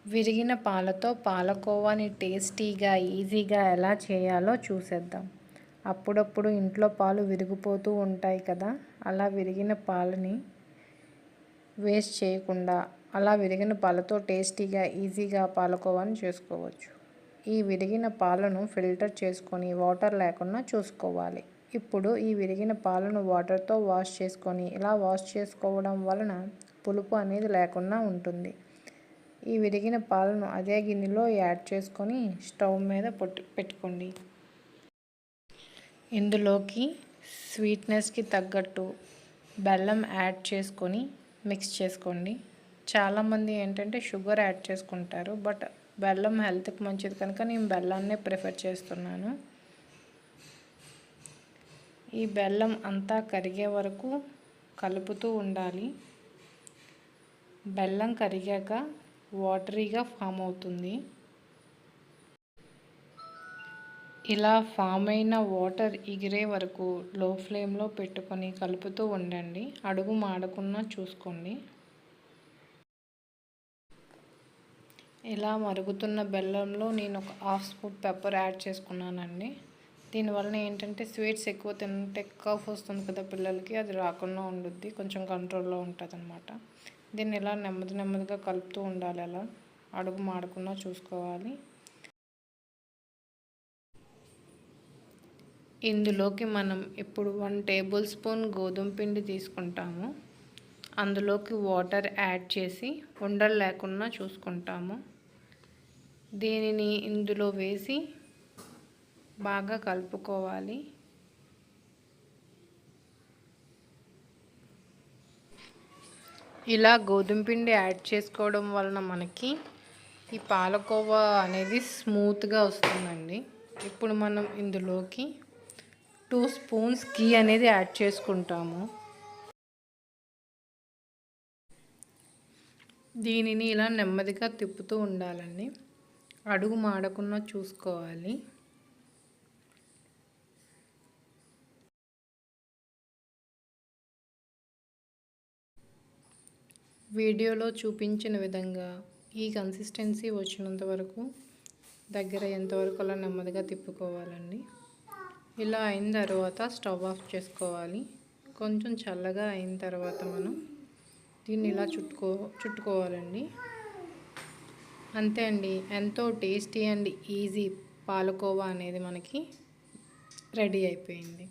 విరిగిన పాలతో పాలకోవాని టేస్టీగా ఈజీగా ఎలా చేయాలో చూసేద్దాం. అప్పుడప్పుడు ఇంట్లో పాలు విరిగిపోతూ ఉంటాయి కదా, అలా విరిగిన పాలని వేస్ట్ చేయకుండా అలా విరిగిన పాలతో టేస్టీగా ఈజీగా పాలకోవాని చేసుకోవచ్చు. ఈ విరిగిన పాలను ఫిల్టర్ చేసుకొని వాటర్ లేకుండా చూసుకోవాలి. ఇప్పుడు ఈ విరిగిన పాలను వాటర్తో వాష్ చేసుకొని ఇలా వాష్ చేసుకోవడం వలన పులుపు అనేది లేకుండా ఉంటుంది. ఈ విరిగిన పాలను అదే గిన్నెలో యాడ్ చేసుకొని స్టవ్ మీద పెట్టుకోండి. ఇందులోకి స్వీట్నెస్కి తగ్గట్టు బెల్లం యాడ్ చేసుకొని మిక్స్ చేసుకోండి. చాలామంది ఏంటంటే షుగర్ యాడ్ చేసుకుంటారు, బట్ బెల్లం హెల్త్కి మంచిది కనుక నేను బెల్లాన్నే ప్రిఫర్ చేస్తున్నాను. ఈ బెల్లం అంతా కరిగే వరకు కలుపుతూ ఉండాలి. బెల్లం కరిగాక వాటరీగా ఫామ్ అవుతుంది. ఇలా ఫామ్ అయిన వాటర్ ఎగిరే వరకు లో ఫ్లేమ్లో పెట్టుకొని కలుపుతూ ఉండండి. అడుగు మాడకుండా చూసుకోండి. ఇలా మరుగుతున్న బెల్లంలో నేను ఒక హాఫ్ స్పూన్ పెప్పర్ యాడ్ చేసుకున్నానండి. దీనివల్ల ఏంటంటే స్వీట్స్ ఎక్కువ తింటే కఫ్ వస్తుంది కదా పిల్లలకి, అది రాకుండా ఉండుద్ది, కొంచెం కంట్రోల్లో ఉంటుంది అన్నమాట. దీన్ని ఇలా నెమ్మదిగా కలుపుతూ ఉండాలి. అలా అడుగు మాడకుండా చూసుకోవాలి. ఇందులోకి మనం ఇప్పుడు 1 టేబుల్ స్పూన్ గోధుమ పిండి తీసుకుంటాము. అందులోకి వాటర్ యాడ్ చేసి ఉండలు లేకుండా చూసుకుంటాము. దీనిని ఇందులో వేసి బాగా కలుపుకోవాలి. ఇలా గోధుమ పిండి యాడ్ చేసుకోవడం వలన మనకి ఈ పాలకోవా అనేది స్మూత్గా వస్తుందండి. ఇప్పుడు మనం ఇందులోకి 2 స్పూన్స్ ఘీ అనేది యాడ్ చేసుకుంటాము. దీనిని ఇలా నెమ్మదిగా తిప్పుతూ ఉండాలండి. అడుగు మాడకుండా చూసుకోవాలి. వీడియోలో చూపించిన విధంగా ఈ కన్సిస్టెన్సీ వచ్చినంత వరకు దగ్గర ఎంతవరకు అలా నెమ్మదిగా తిప్పుకోవాలండి. ఇలా అయిన తర్వాత స్టవ్ ఆఫ్ చేసుకోవాలి. కొంచెం చల్లగా అయిన తర్వాత మనం దీన్ని ఇలా చుట్టుకోవాలండి. అంతే అండి, ఎంతో టేస్టీ అండ్ ఈజీ పాలకోవా అనేది మనకి రెడీ అయిపోయింది.